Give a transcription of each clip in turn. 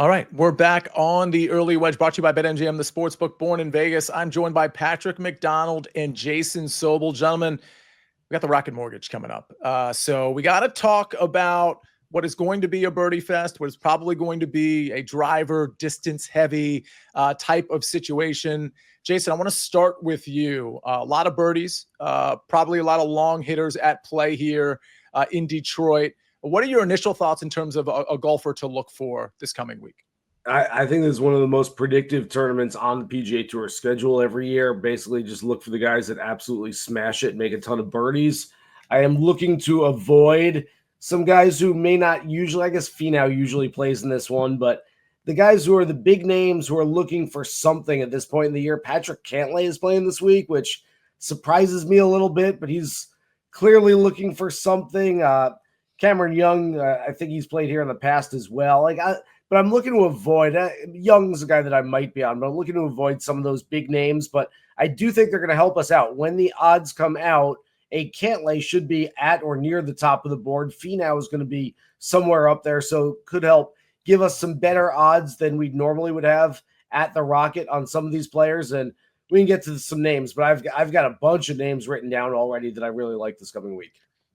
All right, we're back on the early wedge brought to you by BetMGM, the sportsbook born in Vegas. I'm joined by Patrick McDonald and Jason Sobel. Gentlemen, we got the Rocket Mortgage coming up. So we got to talk about what is going to be a birdie fest, what is probably going to be a driver distance heavy type of situation. Jason, I want to start with you. A lot of birdies, probably a lot of long hitters at play here in Detroit. What are your initial thoughts in terms of a golfer to look for this coming week? I think this is one of the most predictive tournaments on the PGA Tour schedule every year. Basically, just look for the guys that absolutely smash it and make a ton of birdies. I am looking to avoid some guys who may not usually, I guess Finau usually plays in this one, but the guys who are the big names who are looking for something at this point in the year. Patrick Cantlay is playing this week, which surprises me a little bit, but he's clearly looking for something. Cameron Young, I think he's played here in the past as well. But I'm looking to avoid Young's a guy that I might be on, but I'm looking to avoid some of those big names. But I do think they're going to help us out. When the odds come out, a Cantlay should be at or near the top of the board. Finau is going to be somewhere up there, so could help give us some better odds than we normally would have at the Rocket on some of these players. And we can get to some names, but I've got a bunch of names written down already that I really like this coming week.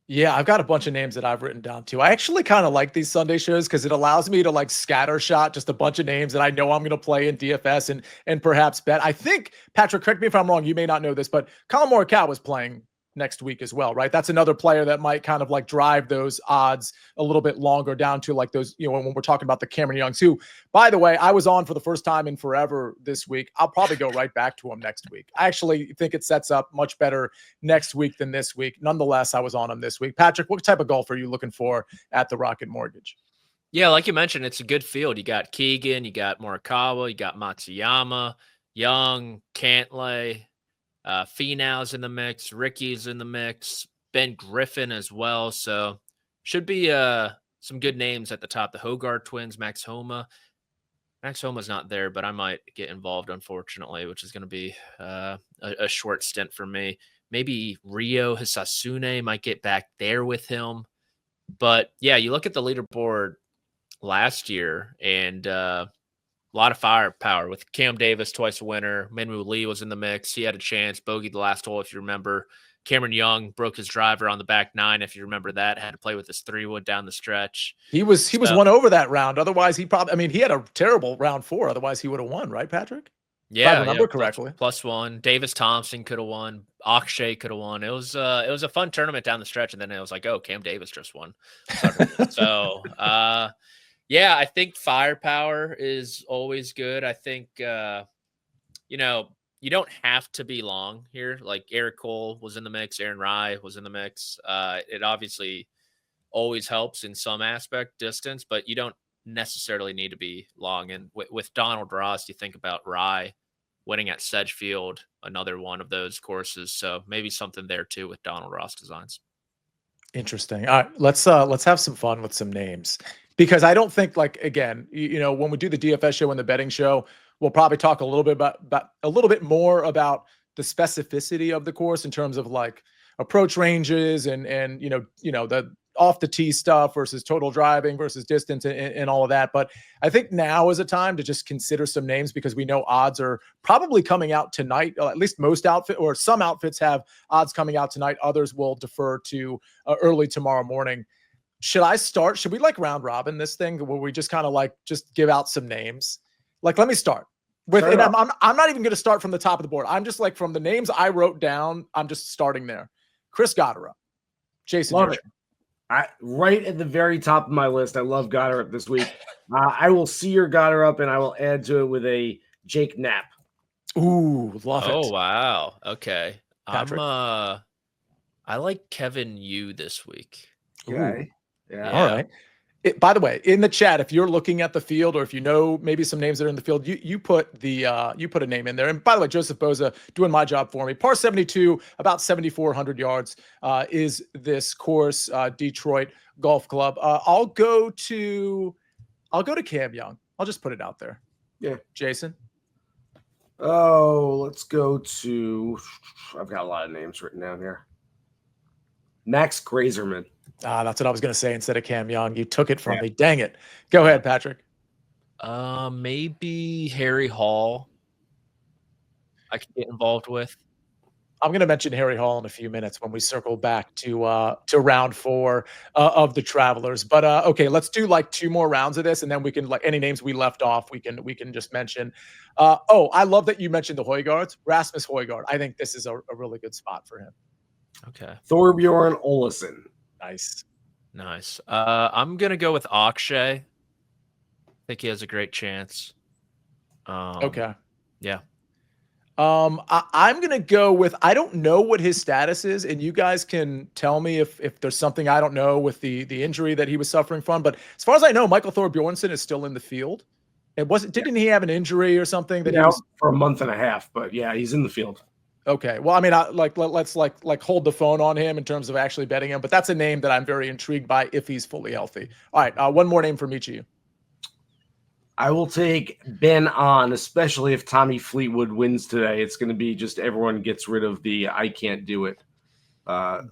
Yeah, I've got a bunch of names that I've written down too. I actually kind of like these Sunday shows because it allows me to like scatter shot just a bunch of names that I know I'm going to play in DFS and perhaps bet. I think, Patrick, correct me if I'm wrong, you may not know this, but Colin Morikawa was playing next week as well, right? That's another player that might kind of like drive those odds a little bit longer down to like those, you know, when we're talking about the Cameron Youngs, who, by the way, I was on for the first time in forever this week. I'll probably go right back to him next week. I actually think it sets up much better next week than this week. Nonetheless, I was on him this week. Patrick, what type of golf are you looking for at the Rocket Mortgage? Yeah, like you mentioned, it's a good field. You got Keegan, you got Morikawa, you got Matsuyama, Young, Cantlay, Finau's in the mix, Ricky's in the mix, Ben Griffin as well. So should be some good names at the top. The Hogarth twins, Max Homa. Max Homa's not there, but I might get involved, unfortunately, which is going to be a short stint for me. Maybe Rio Hisasune might get back there with him. But yeah, you look at the leaderboard last year and a lot of firepower with Cam Davis, twice a winner. Minwoo Lee was in the mix. He had a chance, bogeyed the last hole, if you remember. Cameron Young broke his driver on the back nine, if you remember that. Had to play with his 3-wood down the stretch. He was one over that round. Otherwise, he had a terrible round 4. Otherwise, he would have won, right, Patrick? Yeah, if I remember correctly. Plus one. Davis Thompson could have won. Akshay could have won. It was a fun tournament down the stretch, and then it was like, oh, Cam Davis just won. So, yeah, I think firepower is always good. I think, you don't have to be long here. Like Eric Cole was in the mix. Aaron Rye was in the mix. It obviously always helps in some aspect, distance, but you don't necessarily need to be long. And with Donald Ross, you think about Rye winning at Sedgefield, another one of those courses. So maybe something there too with Donald Ross designs. Interesting. All right, let's have some fun with some names. Because I don't think, like, again, when we do the DFS show and the betting show, we'll probably talk a little bit about a little bit more about the specificity of the course in terms of like approach ranges and the off the tee stuff versus total driving versus distance and all of that. But I think now is a time to just consider some names because we know odds are probably coming out tonight. At least most some outfits have odds coming out tonight. Others will defer to early tomorrow morning. Should we like round robin this thing where we just kind of like just give out some names? Like, let me start with, and I'm not even going to start from the top of the board. I'm just like from the names I wrote down, I'm just starting there. Chris Gotterup, Jason. Love it. Right at the very top of my list. I love Gotterup this week. I will see your Gotterup and I will add to it with a Jake Knapp. Ooh, love it. Oh, wow. Okay. Patrick? I like Kevin Yu this week. Okay. Yeah. All right. By the way, in the chat, if you're looking at the field or if you know maybe some names that are in the field, you put a name in there. And by the way, Joseph Boza doing my job for me. Par 72, about 7,400 yards is this course, Detroit Golf Club. I'll go to Cam Young. I'll just put it out there. Yeah. Jason? Oh, let's go to – I've got a lot of names written down here. Max Grazerman. That's what I was going to say instead of Cam Young. You took it from me. Dang it. Go ahead, Patrick. Maybe Harry Hall I could get involved with. I'm going to mention Harry Hall in a few minutes when we circle back to round 4 of the Travelers. But okay, let's do like 2 more rounds of this, and then we can, like, any names we left off, we can just mention. Oh, I love that you mentioned the Højgaards. Rasmus Højgaard. I think this is a really good spot for him. Okay, Thorbjorn Olesen. nice. I'm gonna go with Akshay. I think he has a great chance. Okay. Yeah. I'm gonna go with, I don't know what his status is, and you guys can tell me if there's something I don't know with the injury that he was suffering from. But as far as I know, Michael Thorbjornsson is still in the field. Didn't he have an injury or something that he was for a month and a half? But yeah, he's in the field. Okay. Well, I mean, let's hold the phone on him in terms of actually betting him. But that's a name that I'm very intrigued by if he's fully healthy. All right, one more name from each of you. I will take Ben on, especially if Tommy Fleetwood wins today. It's going to be just everyone gets rid of the I can't do it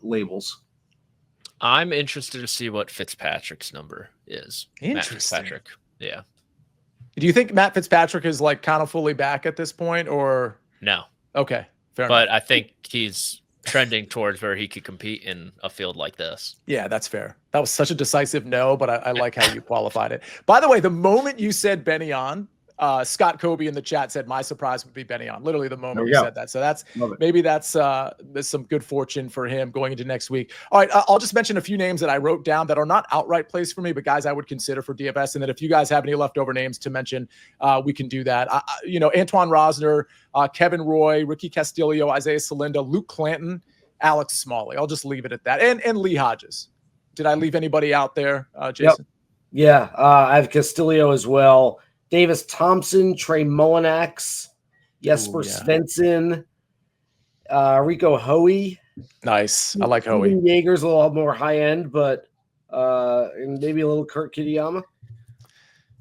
labels. I'm interested to see what Fitzpatrick's number is. Interesting. Matt Fitzpatrick. Yeah. Do you think Matt Fitzpatrick is like kind of fully back at this point, or No? Okay, fair But enough. I think he's trending towards where he could compete in a field like this. Yeah, that's fair. That was such a decisive no, but I like how you qualified it. By the way, the moment you said Benny on, Scott Kobe in the chat said my surprise would be Benny on. Literally the moment you said that. So that's maybe that's some good fortune for him going into next week. All right, I'll just mention a few names that I wrote down that are not outright plays for me, but guys I would consider for DFS. And then if you guys have any leftover names to mention, we can do that. Antoine Rosner, Kevin Roy, Ricky Castillo, Isaiah Salinda, Luke Clanton, Alex Smalley. I'll just leave it at that. And Lee Hodges. Did I leave anybody out there, Jason? Yep. Yeah, I have Castillo as well. Davis Thompson, Trey Mullinax, Jesper Svensson, Rico Hoey. Nice. I like Hoey. Jaeger's a little more high end, but and maybe a little Kurt Kitayama.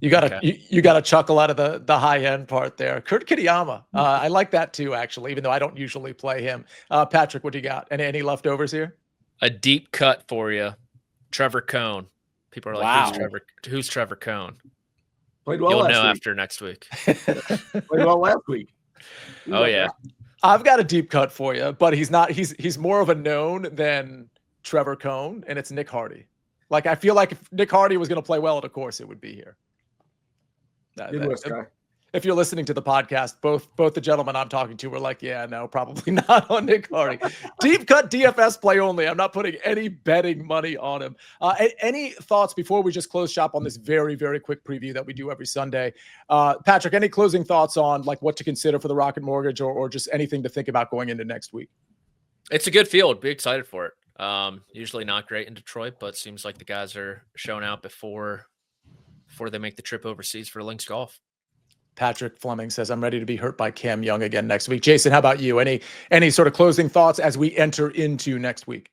You gotta chuckle out of the high end part there. Kurt Kitayama. I like that too, actually, even though I don't usually play him. Patrick, what do you got? Any leftovers here? A deep cut for you. Trevor Cohn. People are like, Wow. who's Trevor Cohn? Played well You'll last know week. after next week. Played well last week. Oh yeah. I've got a deep cut for you, but he's more of a known than Trevor Cohn, and it's Nick Hardy. Like, I feel like if Nick Hardy was going to play well at a course, it would be here. Midwest guy. If you're listening to the podcast, both the gentlemen I'm talking to were like, yeah, no, probably not on Nick Hardy. Deep cut DFS play only. I'm not putting any betting money on him. Any thoughts before we just close shop on this very, very quick preview that we do every Sunday? Patrick, any closing thoughts on like what to consider for the Rocket Mortgage or just anything to think about going into next week? It's a good field. Be excited for it. Usually not great in Detroit, but seems like the guys are showing out before they make the trip overseas for links golf. Patrick Fleming says, I'm ready to be hurt by Cam Young again next week. Jason, how about you? Any sort of closing thoughts as we enter into next week?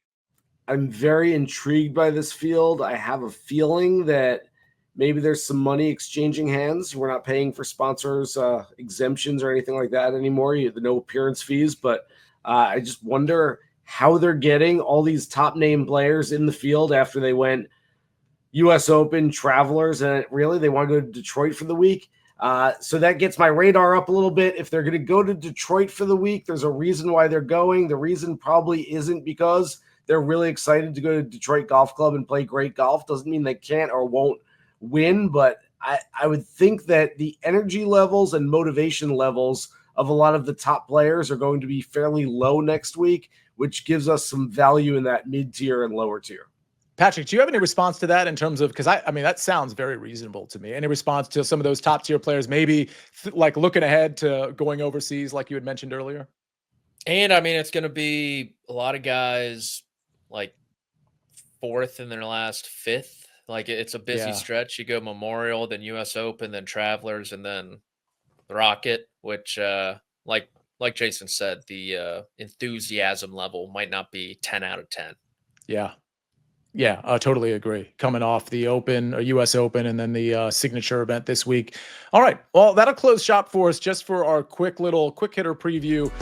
I'm very intrigued by this field. I have a feeling that maybe there's some money exchanging hands. We're not paying for sponsors exemptions or anything like that anymore. The no appearance fees, but I just wonder how they're getting all these top name players in the field after they went US Open, Travelers, and really they want to go to Detroit for the week. So that gets my radar up a little bit. If they're going to go to Detroit for the week, there's a reason why they're going. The reason probably isn't because they're really excited to go to Detroit Golf Club and play great golf. Doesn't mean they can't or won't win, but I would think that the energy levels and motivation levels of a lot of the top players are going to be fairly low next week, which gives us some value in that mid-tier and lower tier. Patrick, do you have any response to that in terms of, because I mean, that sounds very reasonable to me. Any response to some of those top tier players, maybe like looking ahead to going overseas, like you had mentioned earlier? And I mean, it's going to be a lot of guys like fourth in their last fifth. Like it's a busy stretch. You go Memorial, then US Open, then Travelers, and then the Rocket, which like Jason said, the enthusiasm level might not be 10 out of 10. Yeah, I totally agree. Coming off the Open, or US Open, and then the signature event this week. All right, well, that'll close shop for us just for our quick hitter preview